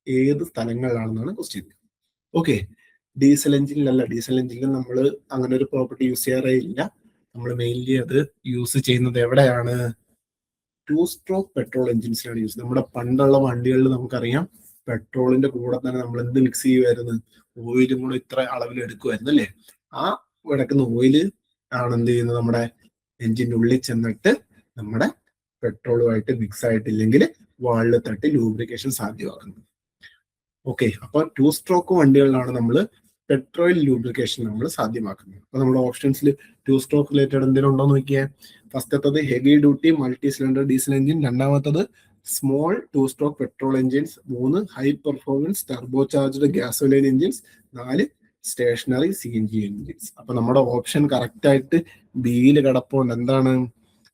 ഏത് സ്ഥലങ്ങളിലാണെന്നാണ് ക്വസ്റ്റ്യൻ. ഓക്കെ, ഡീസൽ എഞ്ചിനിലല്ല. ഡീസൽ എഞ്ചിനിൽ നമ്മൾ അങ്ങനെ ഒരു പ്രോപ്പർട്ടി യൂസ് ചെയ്യാറേ ഇല്ല. നമ്മൾ മെയിൻലി അത് യൂസ് ചെയ്യുന്നത് എവിടെയാണ്, 2-stroke പെട്രോൾ എഞ്ചിൻസിലാണ് യൂസ്. നമ്മുടെ പണ്ടുള്ള വണ്ടികളിൽ നമുക്കറിയാം പെട്രോളിന്റെ കൂടെ തന്നെ നമ്മൾ എന്ത് മിക്സ് ചെയ്യുമായിരുന്നു, ഓയിലും കൂടെ ഇത്ര അളവിൽ എടുക്കുമായിരുന്നു അല്ലേ. ആ കിടക്കുന്ന ഓയില് ആണ് എന്ത് ചെയ്യുന്നത്, നമ്മുടെ എഞ്ചിന്റെ ഉള്ളിൽ ചെന്നിട്ട് നമ്മുടെ പെട്രോളുമായിട്ട് മിക്സ് ആയിട്ടില്ലെങ്കിൽ വാളിൽ തട്ടി ലൂബ്രിക്കേഷൻ സാധ്യമാകുന്നത്. ഓക്കെ, അപ്പൊ 2-stroke വണ്ടികളിലാണ് നമ്മൾ പെട്രോൾ ലൂബ്രിക്കേഷൻ നമ്മൾ സാധ്യമാക്കുന്നത്. അപ്പൊ നമ്മുടെ ഓപ്ഷൻസിൽ 2-stroke റിലേറ്റഡ് എന്തെങ്കിലും ഉണ്ടോ എന്ന് നോക്കിയാൽ, ഫസ്റ്റത്തത് heavy duty multi cylinder diesel engine, രണ്ടാമത്തത് small 2-stroke petrol engines, 3 high performance turbo charged gasoline engines, 4 stationary CNG engines. അപ്പൊ നമ്മുടെ ഓപ്ഷൻ കറക്റ്റ് ആയിട്ട് ബിയിൽ കിടപ്പുണ്ട്. എന്താണ്,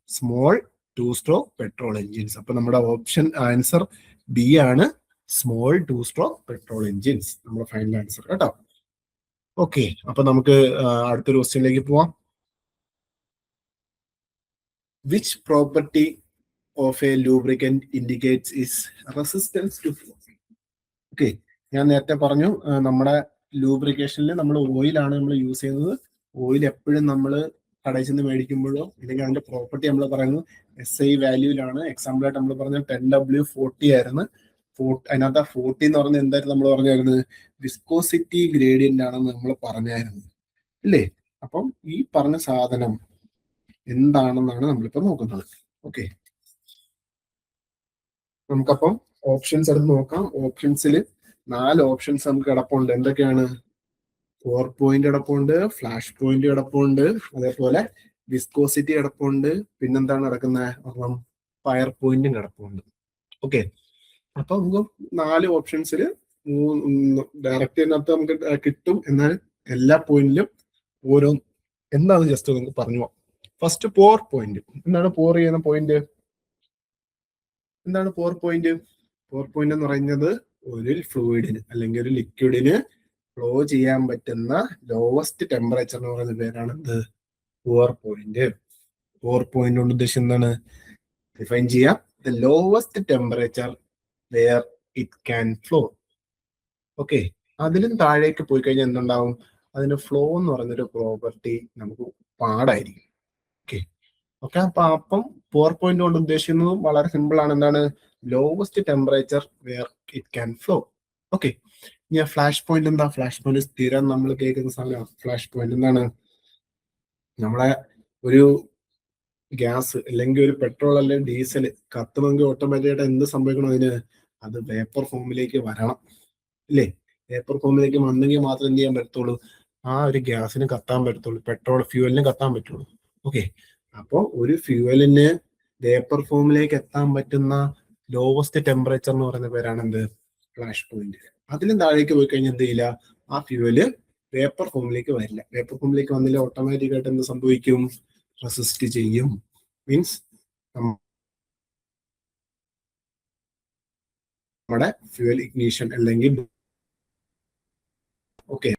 സ്മോൾ 2-stroke പെട്രോൾ എഞ്ചിൻസ്. അപ്പൊ നമ്മുടെ ഓപ്ഷൻ ആൻസർ ബി ആണ്, സ്മോൾ 2-stroke പെട്രോൾ എഞ്ചിൻസ്, നമ്മുടെ ഫൈനൽ ആൻസർ കേട്ടോ. ഓക്കെ, അപ്പൊ നമുക്ക് അടുത്തൊരു ക്വസ്റ്റ്യനിലേക്ക് പോവാം. Which property of a lubricant indicates its resistance to flow? Okay, ഞാൻ നേരത്തെ പറഞ്ഞു നമ്മുടെ ലൂബ്രിക്കേഷനിൽ നമ്മൾ ഓയിലാണ് നമ്മൾ യൂസ് ചെയ്യുന്നത്. ഓയിൽ എപ്പോഴും നമ്മൾ കടയിൽ ചെന്ന് മേടിക്കുമ്പോഴോ അല്ലെങ്കിൽ അതിന്റെ പ്രോപ്പർട്ടി നമ്മൾ പറയുന്നത് SI വാല്യൂലാണ്. എക്സാമ്പിൾ ആയിട്ട് നമ്മൾ പറഞ്ഞ 10W40 ആയിരുന്നു. അതിനകത്ത് 40 എന്ന് പറഞ്ഞാൽ എന്തായിരുന്നു നമ്മൾ പറഞ്ഞായിരുന്നു, വിസ്കോസിറ്റി ഗ്രേഡിയന്റ് ആണെന്ന് നമ്മൾ പറഞ്ഞായിരുന്നു അല്ലേ. അപ്പം ഈ പറഞ്ഞ സാധനം എന്താണെന്നാണ് നമ്മളിപ്പോ നോക്കുന്നത്. ഓക്കെ, നമുക്കപ്പം ഓപ്ഷൻസ് എടുത്ത് നോക്കാം. ഓപ്ഷൻസിൽ 4 ഓപ്ഷൻസ് നമുക്ക് കിടപ്പുണ്ട്. എന്തൊക്കെയാണ്, 4 പോയിന്റ് കിടപ്പുണ്ട്, ഫ്ലാഷ് പോയിന്റ് കിടപ്പുണ്ട്, അതേപോലെ വിസ്കോസിറ്റി കിടപ്പുണ്ട്, പിന്നെന്താണ് കിടക്കുന്നത്, ഫയർ പോയിന്റും കിടപ്പുണ്ട്. ഓക്കെ, അപ്പൊ നമുക്ക് 4 ഓപ്ഷൻസിൽ ഡയറക്റ്റ് അതിനകത്ത് നമുക്ക് കിട്ടും. എന്നാൽ എല്ലാ പോയിന്റിലും ഓരോ എന്താണെന്ന് ജസ്റ്റ് നമുക്ക് പറഞ്ഞു പോവാം. ഫസ്റ്റ് പോർ പോയിന്റ്. എന്താണ് പോർ ചെയ്യുന്ന പോയിന്റ്, എന്താണ് പോർ പോയിന്റ്? പോർ പോയിന്റ് എന്ന് പറയുന്നത് ഒരു ഫ്ലൂയിഡിന് അല്ലെങ്കിൽ ഒരു ലിക്വിഡിന് ഫ്ലോ ചെയ്യാൻ പറ്റുന്ന ലോവസ്റ്റ് ടെമ്പറേച്ചർ എന്ന് പറയുന്ന പേരാണ് എന്ത്, പോർ പോയിന്റ്. പോർ പോയിന്റ് കൊണ്ട് ഉദ്ദേശം എന്താണ്, ഡിഫൈൻ ചെയ്യാം, the lowest temperature where it can flow. Okay, അതിലും താഴേക്ക് പോയി കഴിഞ്ഞാൽ എന്തുണ്ടാവും, അതിന് ഫ്ലോ എന്ന് പറയുന്നൊരു പ്രോപ്പർട്ടി നമുക്ക് പാടായിരിക്കും. ഓക്കെ, ഓക്കെ, അപ്പം പവർ പോയിന്റ് കൊണ്ട് ഉദ്ദേശിക്കുന്നതും വളരെ സിമ്പിൾ ആണ്. എന്താണ്? Lowest temperature where it can flow. Okay, ഇനി ഫ്ലാഷ് പോയിന്റ് എന്താ? ഫ്ലാഷ് പോയിന്റ് സ്ഥിരം നമ്മൾ കേൾക്കുന്ന സാധനമാണ്. ഫ്ലാഷ് പോയിന്റ് എന്താണ്? നമ്മളെ ഒരു ഗ്യാസ് അല്ലെങ്കിൽ ഒരു പെട്രോൾ അല്ലെങ്കിൽ ഡീസൽ കത്തണമെങ്കിൽ ഓട്ടോമാറ്റിക്കായിട്ട് എന്ത് സംഭവിക്കണം? അതിന് അത് വേപ്പർ ഫോമിലേക്ക് വരണം, ഇല്ലേ? വേപ്പർ ഫോമിലേക്ക് വന്നെങ്കിൽ മാത്രം എന്ത് ചെയ്യാൻ പറ്റത്തുള്ളൂ? ആ ഒരു ഗ്യാസിന് കത്താൻ പറ്റത്തുള്ളൂ, പെട്രോൾ ഫ്യൂവലിന് കത്താൻ പറ്റുള്ളൂ. ഓക്കെ, അപ്പോൾ ഒരു ഫ്യൂവലിന് വേപ്പർ ഫോമിലേക്ക് എത്താൻ പറ്റുന്ന ലോവസ്റ്റ് ടെമ്പറേച്ചർ എന്ന് പറയുന്ന പേരാണ് എന്ത്? Flash point. അതിലും താഴേക്ക് പോയി കഴിഞ്ഞാൽ എന്ത് ചെയ്യില്ല? ആ ഫ്യൂവല് വേപ്പർ ഫോമിലേക്ക് വരില്ല. വേപ്പർ ഫോമിലേക്ക് വന്നില്ല, ഓട്ടോമാറ്റിക് ആയിട്ട് എന്ത് സംഭവിക്കും? റെസിസ്റ്റ് ചെയ്യും. മീൻസ് നമ്മുടെ ഫ്യൂവൽ ഇഗ്നീഷൻ അല്ലെങ്കിൽ ഓക്കെ.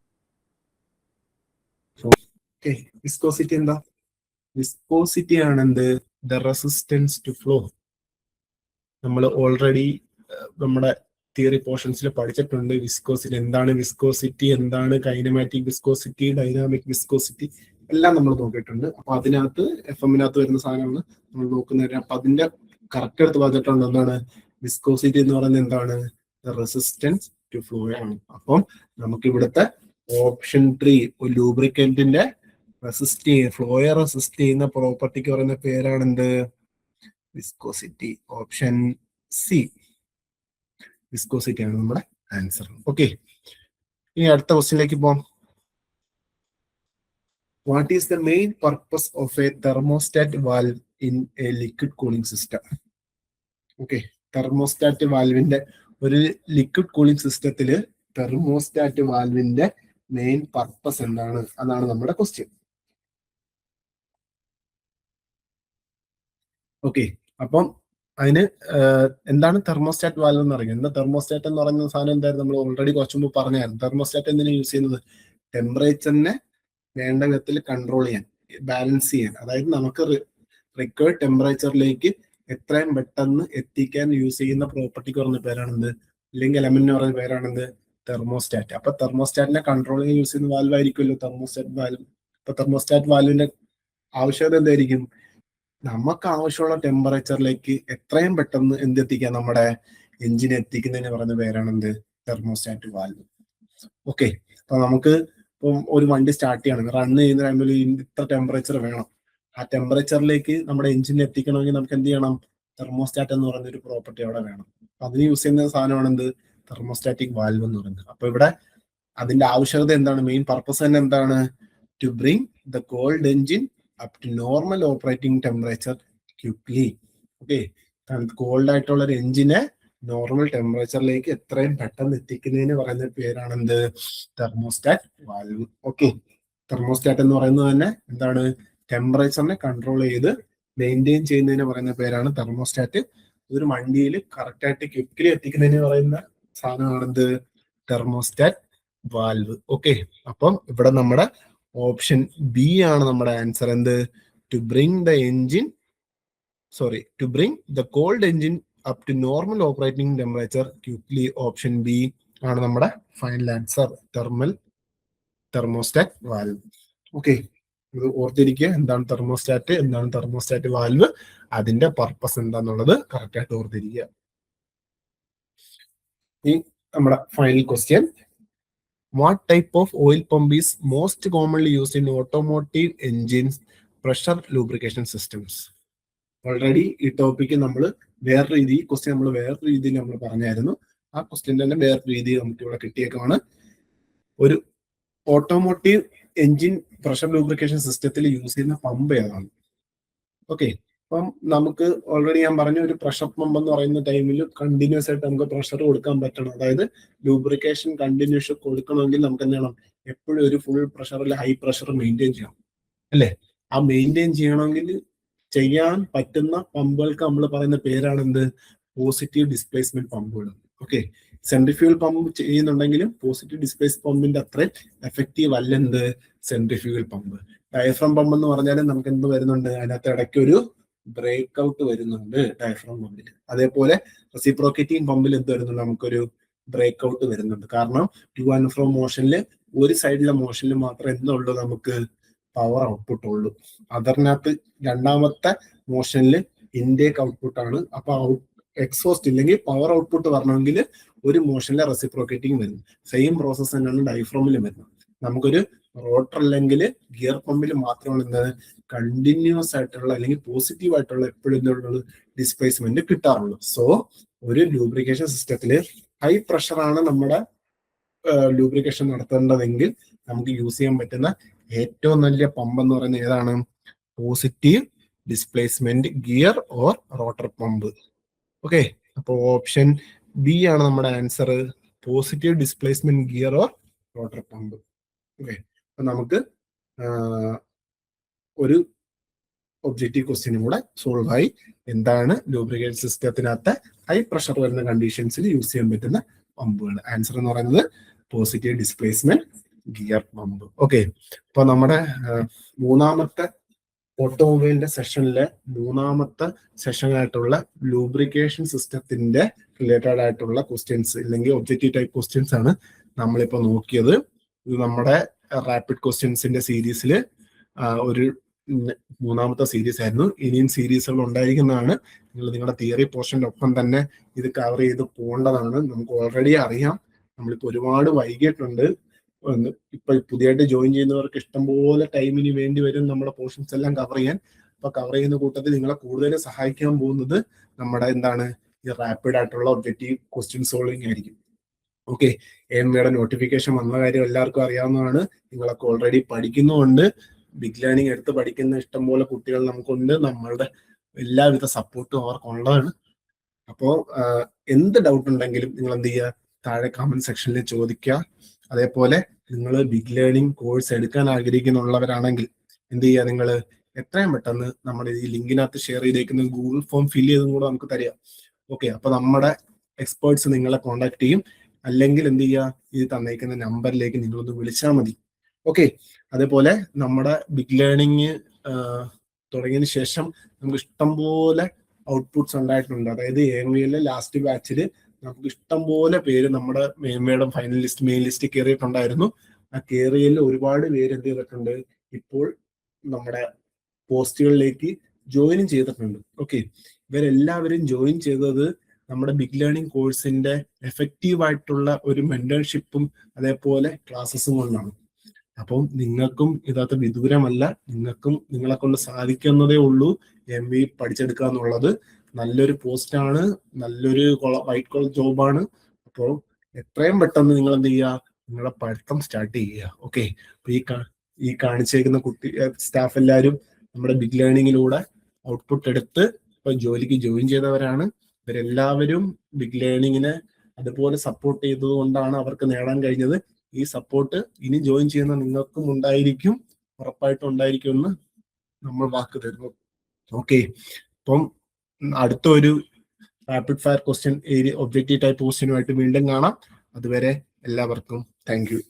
വിസ്കോസിറ്റി എന്താ? വിസ്കോസിറ്റി ആണ് എന്ത്? The resistance to flow. നമ്മൾ ഓൾറെഡി നമ്മുടെ തിയറി പോർഷൻസിൽ പഠിച്ചിട്ടുണ്ട് വിസ്കോസിറ്റി എന്താണ്, വിസ്കോസിറ്റി എന്താണ്, കൈനമാറ്റിക് വിസ്കോസിറ്റി, ഡൈനാമിക് വിസ്കോസിറ്റി എല്ലാം നമ്മൾ നോക്കിയിട്ടുണ്ട്. അപ്പൊ അതിനകത്ത് എഫ്എമ്മിനകത്ത് വരുന്ന സാധനമാണ് നമ്മൾ നോക്കുന്നത്. അപ്പൊ അതിന്റെ കറക്റ്റ് എടുത്ത് പറഞ്ഞിട്ടുണ്ട് എന്താണ് വിസ്കോസിറ്റി എന്ന് പറയുന്നത്? എന്താണ്? റെസിസ്റ്റൻസ് ടു ഫ്ലോ ആണ്. അപ്പം നമുക്ക് ഇവിടുത്തെ ഓപ്ഷൻ 3 ഒരു ലൂബ്രിക്കന്റിന്റെ ഫ്ലോയെ റെസിസ്റ്റ് ചെയ്യുന്ന പ്രോപ്പർട്ടിക്ക് പറയുന്ന പേരാണ് എന്ത്? വിസ്കോസിറ്റി. ഓപ്ഷൻ സി വിസ്കോസിറ്റി ആണ് നമ്മുടെ ആൻസർ. ഓക്കെ, ഇനി അടുത്ത ക്വസ്റ്റ്യനിലേക്ക് പോകാം. What is the main purpose of a thermostat valve in a liquid cooling system? Okay, thermostat വാൽവിന്റെ ഒരു ലിക്വിഡ് കൂളിംഗ് സിസ്റ്റത്തില് തെർമോസ്റ്റാറ്റ് വാൽവിന്റെ മെയിൻ പർപ്പസ് എന്താണ്? അതാണ് നമ്മുടെ ക്വസ്റ്റ്യൻ. ഓക്കെ, അപ്പം അതിന് എന്താണ് തെർമോസ്റ്റാറ്റ് വാൽവ് എന്ന് പറയുന്നത്? എന്താ തെർമോസ്റ്റാറ്റ് എന്ന് പറയുന്ന സാധനം? എന്തായാലും നമ്മൾ ഓൾറെഡി കുറച്ച് മുമ്പ് പറഞ്ഞായിരുന്നു. തെർമോസ്റ്റാറ്റ് എന്തിനാണ് യൂസ് ചെയ്യുന്നത്? ടെമ്പറേച്ചറിനെ വേണ്ട വിധത്തിൽ കൺട്രോൾ ചെയ്യാൻ, ബാലൻസ് ചെയ്യാൻ. അതായത് നമുക്ക് റിക്വയർഡ് ടെമ്പറേച്ചറിലേക്ക് എത്രയും പെട്ടെന്ന് എത്തിക്കാൻ യൂസ് ചെയ്യുന്ന പ്രോപ്പർട്ടിക്ക് പറഞ്ഞ പേരാണെന്ത്? അല്ലെങ്കിൽ എലമെന്റിന് പറയുന്ന പേരാണെന്ത്? തെർമോസ്റ്റാറ്റ്. അപ്പൊ തെർമോസ്റ്റാറ്റിനെ കൺട്രോൾ ചെയ്യാൻ യൂസ് ചെയ്യുന്ന വാൽവ് ആയിരിക്കുമല്ലോ തെർമോസ്റ്റാറ്റ് വാൽവ്. അപ്പൊ തെർമോസ്റ്റാറ്റ് വാൽവിന്റെ ആവശ്യകത എന്തായിരിക്കും? നമുക്ക് ആവശ്യമുള്ള ടെമ്പറേച്ചറിലേക്ക് എത്രയും പെട്ടെന്ന് എന്തെത്തിക്കാൻ നമ്മുടെ എഞ്ചിനെ എത്തിക്കുന്നതിന് പറയുന്ന പേരാണ് എന്ത്? Thermostat valve. ഓക്കെ, അപ്പൊ നമുക്ക് ഇപ്പം ഒരു വണ്ടി സ്റ്റാർട്ട് ചെയ്യണം, റൺ ചെയ്യുന്ന ടൈമിൽ ഇത്ര ടെമ്പറേച്ചർ വേണം. ആ ടെമ്പറേച്ചറിലേക്ക് നമ്മുടെ എഞ്ചിനെ എത്തിക്കണമെങ്കിൽ നമുക്ക് എന്ത് ചെയ്യണം? തെർമോസ്റ്റാറ്റ് എന്ന് പറയുന്ന ഒരു പ്രോപ്പർട്ടി അവിടെ വേണം. അതിന് യൂസ് ചെയ്യുന്ന സാധനമാണ് എന്ത്? തെർമോസ്റ്റാറ്റിക് വാൽവ് എന്ന് പറയുന്നത്. അപ്പൊ ഇവിടെ അതിന്റെ ആവശ്യകത എന്താണ്? മെയിൻ പർപ്പസ് തന്നെ എന്താണ്? To bring the cold engine up to normal operating temperature quickly. Okay, cold ആയിട്ടുള്ള ഒരു എഞ്ചിനെ നോർമൽ ടെമ്പറേച്ചറിലേക്ക് എത്രയും പെട്ടെന്ന് എത്തിക്കുന്നതിന് പറയുന്ന പേരാണ് എന്ത്? Thermostat valve. ഓക്കെ, തെർമോസ്റ്റാറ്റ് എന്ന് പറയുന്നത് തന്നെ എന്താണ്? ടെമ്പറേച്ചറിനെ കൺട്രോൾ ചെയ്ത് മെയിൻറ്റെയിൻ ചെയ്യുന്നതിന് പറയുന്ന പേരാണ് തെർമോസ്റ്റാറ്റ്. ഒരു വണ്ടിയിൽ കറക്റ്റ് ആയിട്ട് ക്വിക്ലി എത്തിക്കുന്നതിന് പറയുന്ന സാധനമാണ് എന്ത്? Thermostat valve. ഓക്കെ, അപ്പം ഇവിടെ നമ്മുടെ ഓപ്ഷൻ ബി ആണ് നമ്മുടെ ആൻസർ. എന്ത്? To bring the engine to bring the cold engine up to normal operating temperature quickly. Option B ആണ് നമ്മുടെ final answer, thermostat valve. Okay, ഇത് ഓർത്തിരിക്കുക. എന്താണ് തെർമോസ്റ്റാറ്റ്, എന്താണ് തെർമോസ്റ്റാറ്റ് വാൽവ്, അതിന്റെ പർപ്പസ് എന്താന്നുള്ളത് കറക്റ്റ് ആയിട്ട് ഓർത്തിരിക്കുക. ഈ നമ്മുടെ final question. What type of oil pump is most commonly used in automotive engines pressure lubrication systems? Already ഈ ടോപ്പിക്ക് നമ്മൾ വേറെ രീതി, ക്വസ്റ്റ്യൻ നമ്മൾ വേറെ രീതിയിൽ നമ്മൾ പറഞ്ഞായിരുന്നു. ആ ക്വസ്റ്റ്യൻ തന്നെ വേറെ രീതിയിൽ നമുക്ക് ഇവിടെ കിട്ടിയേക്കാണ്. ഒരു ഓട്ടോമോട്ടീവ് എൻജിൻ പ്രഷർ ലൂബ്രിക്കേഷൻ സിസ്റ്റത്തിൽ യൂസ് ചെയ്യുന്ന പമ്പ് ഏതാണ്? ഓക്കെ, അപ്പം നമുക്ക് ഓൾറെഡി ഞാൻ പറഞ്ഞ ഒരു പ്രഷർ പമ്പ് എന്ന് പറയുന്ന ടൈമിൽ കണ്ടിന്യൂസ് ആയിട്ട് നമുക്ക് പ്രഷർ കൊടുക്കാൻ പറ്റണം. അതായത് ലൂബ്രിക്കേഷൻ കണ്ടിന്യൂസ് കൊടുക്കണമെങ്കിൽ നമുക്ക് എന്ത് ചെയ്യണം? എപ്പോഴും ഒരു ഫുൾ പ്രഷറിൽ ഹൈ പ്രഷർ മെയിൻറ്റെയിൻ ചെയ്യണം, അല്ലേ? ആ മെയിൻറ്റെയിൻ ചെയ്യണമെങ്കിൽ ചെയ്യാൻ പറ്റുന്ന പമ്പുകൾക്ക് നമ്മൾ പറയുന്ന പേരാണ് എന്ത്? പോസിറ്റീവ് ഡിസ്പ്ലേസ്മെന്റ് പമ്പുകൾ. ഓക്കെ, സെൻട്രിഫ്യൂഗൽ പമ്പ് ചെയ്യുന്നുണ്ടെങ്കിലും പോസിറ്റീവ് ഡിസ്പ്ലേസ് പമ്പിന്റെ അത്രയും എഫക്റ്റീവ് അല്ല എന്ത്? Centrifugal pump. ഡയഫ്രം പമ്പ് എന്ന് പറഞ്ഞാൽ നമുക്ക് എന്ത് വരുന്നുണ്ട്? അതിനകത്ത് ഇടയ്ക്ക് ഒരു ബ്രേക്ക് ഔട്ട് വരുന്നുണ്ട് ഡയഫ്രം പമ്പിൽ. അതേപോലെ റെസിപ്രോക്കേറ്റിംഗ് പമ്പിൽ എന്ത് വരുന്നുണ്ട്? നമുക്കൊരു ബ്രേക്ക് ഔട്ട് വരുന്നുണ്ട്. കാരണം ടു ആൻഡ് ഫ്രോ മോഷനിൽ ഒരു സൈഡിലെ മോഷനിൽ മാത്രമേ എന്തുള്ളൂ? നമുക്ക് പവർ ഔട്ട്പുട്ട് ഉള്ളൂ. അതറിനകത്ത് രണ്ടാമത്തെ മോഷനിൽ ഇൻടേക്ക് ഔട്ട്പുട്ട് ആണ്. അപ്പൊ എക്സോസ്റ്റ് ഇല്ലെങ്കിൽ പവർ ഔട്ട്പുട്ട് വരണമെങ്കിൽ ഒരു മോഷനിലെ റെസിപ്രോക്കേറ്റിംഗ് വരും. സെയിം പ്രോസസ് തന്നെയാണ് ഡൈഫ്രോമിലും വരുന്നത്. നമുക്കൊരു റോട്ടർ അല്ലെങ്കിൽ ഗിയർ പമ്പിൽ മാത്രമാണ് എന്താണ് കണ്ടിന്യൂസ് ആയിട്ടുള്ള അല്ലെങ്കിൽ പോസിറ്റീവ് ആയിട്ടുള്ള എപ്പോഴും ഡിസ്പ്ലേസ്മെന്റ് കിട്ടാറുള്ളൂ. സോ ഒരു ലൂബ്രിക്കേഷൻ സിസ്റ്റത്തില് ഹൈ പ്രഷറാണ് നമ്മുടെ ലൂബ്രിക്കേഷൻ നടത്തേണ്ടതെങ്കിൽ നമുക്ക് യൂസ് ചെയ്യാൻ പറ്റുന്ന ഏറ്റവും നല്ല പമ്പ് എന്ന് പറയുന്നത് ഏതാണ്? Positive displacement gear or rotor pump. Okay, അപ്പൊ ഓപ്ഷൻ ബി ആണ് നമ്മുടെ answer, positive displacement gear or rotor pump. Okay, അപ്പൊ നമുക്ക് ഒരു ഒബ്ജക്റ്റീവ് ക്വസ്റ്റ്യനും കൂടെ സോൾവ് ആയി. എന്താണ് ലൂബ്രിക്കേഷൻ സിസ്റ്റത്തിനകത്ത് ഹൈ പ്രഷർ വരുന്ന കണ്ടീഷൻസിൽ യൂസ് ചെയ്യാൻ പറ്റുന്ന പമ്പുകൾ? ആൻസർ എന്ന് പറയുന്നത് positive displacement gear pump. Okay, അപ്പൊ നമ്മുടെ മൂന്നാമത്തെ ഓട്ടോമൊബൈലിന്റെ സെഷനിലെ മൂന്നാമത്തെ സെഷനായിട്ടുള്ള ലൂബ്രിക്കേഷൻ സിസ്റ്റത്തിന്റെ റിലേറ്റഡ് ആയിട്ടുള്ള ക്വസ്റ്റ്യൻസ് അല്ലെങ്കിൽ ഒബ്ജക്റ്റീവ് ടൈപ്പ് ക്വസ്റ്റ്യൻസ് ആണ് നമ്മളിപ്പോ നോക്കിയത്. ഇത് നമ്മുടെ റാപ്പിഡ് ക്വസ്റ്റ്യൻസിന്റെ സീരീസിൽ ഒരു മൂന്നാമത്തെ സീരീസ് ആയിരുന്നു. ഇനിയും സീരീസുകൾ ഉണ്ടായിരിക്കുന്നതാണ്. നിങ്ങൾ നിങ്ങളുടെ തിയറി പോർഷനിലൊപ്പം തന്നെ ഇത് കവർ ചെയ്ത് പോകേണ്ടതാണ്. നമുക്ക് ഓൾറെഡി അറിയാം, നമ്മളിപ്പോ ഒരുപാട് വൈകിട്ടുണ്ട്. ഇപ്പൊ പുതിയതായിട്ട് ജോയിൻ ചെയ്യുന്നവർക്ക് ഇഷ്ടംപോലെ ടൈമിന് വേണ്ടി വരും നമ്മുടെ പോർഷൻസ് എല്ലാം കവർ ചെയ്യാൻ. അപ്പൊ കവർ ചെയ്യുന്ന കൂട്ടത്തിൽ നിങ്ങളെ കൂടുതൽ സഹായിക്കാൻ പോകുന്നത് നമ്മുടെ എന്താണ് ഈ റാപ്പിഡ് ആയിട്ടുള്ള ഒബ്ജക്റ്റീവ് ക്വസ്റ്റ്യൻ സോൾവിങ് ആയിരിക്കും. ഓക്കെ, AMVയുടെ നോട്ടിഫിക്കേഷൻ വന്ന കാര്യം എല്ലാവർക്കും അറിയാവുന്നതാണ്. നിങ്ങളൊക്കെ ഓൾറെഡി പഠിക്കുന്നുണ്ട്. ബിഗ് ലേണിംഗ് എടുത്ത് പഠിക്കുന്ന ഇഷ്ടംപോലെ കുട്ടികൾ നമുക്കുണ്ട്. നമ്മളുടെ എല്ലാവിധ സപ്പോർട്ടും അവർക്കുള്ളതാണ്. അപ്പോൾ എന്ത് ഡൗട്ട് ഉണ്ടെങ്കിലും നിങ്ങൾ എന്ത് ചെയ്യുക, താഴെ കമന്റ് സെക്ഷനിൽ ചോദിക്കുക. അതേപോലെ നിങ്ങൾ ബിഗ് ലേണിംഗ് കോഴ്സ് എടുക്കാൻ ആഗ്രഹിക്കുന്നുള്ളവരാണെങ്കിൽ എന്ത് ചെയ്യുക, നിങ്ങൾ എത്രയും പെട്ടെന്ന് നമ്മുടെ ഈ ലിങ്കിനകത്ത് ഷെയർ ചെയ്തേക്കുന്ന ഗൂഗിൾ ഫോം ഫില്ല് ചെയ്തും കൂടെ നമുക്ക് തരിക. ഓക്കെ, അപ്പൊ നമ്മുടെ എക്സ്പേർട്സ് നിങ്ങളെ കോൺടാക്ട് ചെയ്യും. അല്ലെങ്കിൽ എന്ത് ചെയ്യുക, ഇത് തന്നേക്കുന്ന നമ്പറിലേക്ക് നിങ്ങളൊന്ന് വിളിച്ചാൽ മതി. ഓക്കെ, അതേപോലെ നമ്മുടെ ബിഗ് ലേണിംഗ് തുടങ്ങിയതിന് ശേഷം നമുക്ക് ഇഷ്ടംപോലെ ഔട്ട്പുട്ട്സ് ഉണ്ടായിട്ടുണ്ട്. അതായത് AMVയിലെ ലാസ്റ്റ് ബാച്ചിൽ നമുക്ക് ഇഷ്ടംപോലെ പേര് നമ്മുടെ മേമയുടെ ഫൈനൽ ലിസ്റ്റ് മെയിൻ ലിസ്റ്റ് കയറിയിട്ടുണ്ടായിരുന്നു. ആ കയറിയതിൽ ഒരുപാട് പേര് എന്ത് ചെയ്തിട്ടുണ്ട്, ഇപ്പോൾ നമ്മുടെ പോസ്റ്റുകളിലേക്ക് ജോയിൻ ചെയ്തിട്ടുണ്ട്. ഓക്കെ, ഇവരെല്ലാവരും ജോയിൻ ചെയ്തത് നമ്മുടെ ബിഗ് ലേണിംഗ് കോഴ്സിന്റെ എഫക്റ്റീവ് ആയിട്ടുള്ള ഒരു മെന്റർഷിപ്പും അതേപോലെ ക്ലാസ്സസും കൊണ്ടാണ്. അപ്പം നിങ്ങൾക്കും ഇതിനകത്ത് വിദൂരമല്ല, നിങ്ങൾക്കും നിങ്ങളെ കൊണ്ട് സാധിക്കുന്നതേ ഉള്ളൂ MV പഠിച്ചെടുക്കുക എന്നുള്ളത്. നല്ലൊരു പോസ്റ്റാണ്, നല്ലൊരു വൈറ്റ് കോളർ ജോബാണ്. അപ്പോൾ എത്രയും പെട്ടെന്ന് നിങ്ങൾ എന്ത് ചെയ്യുക, നിങ്ങളെ പഠിത്തം സ്റ്റാർട്ട് ചെയ്യുക. ഓക്കെ, അപ്പൊ ഈ കാണിച്ചേക്കുന്ന സ്റ്റാഫ് എല്ലാവരും നമ്മുടെ ബിഗ് ലേണിങ്ങിലൂടെ ഔട്ട്പുട്ട് എടുത്ത് ഇപ്പൊ ജോലിക്ക് ജോയിൻ ചെയ്തവരാണ്. ഇവരെല്ലാവരും ബിഗ് ലേണിങ്ങിനെ അതുപോലെ സപ്പോർട്ട് ചെയ്തത് കൊണ്ടാണ് അവർക്ക് നേടാൻ കഴിഞ്ഞത്. ഈ സപ്പോർട്ട് ഇനി ജോയിൻ ചെയ്യുന്ന നിങ്ങൾക്കും ഉണ്ടായിരിക്കും, ഉറപ്പായിട്ടും ഉണ്ടായിരിക്കും എന്ന് നമ്മൾ വാക്ക് തരുന്നു. ഓക്കെ, അപ്പം അടുത്ത ഒരു rapid fire question objective type ക്വസ്റ്റ്യനുമായിട്ട് വീണ്ടും കാണാം. അതുവരെ എല്ലാവർക്കും താങ്ക് യു.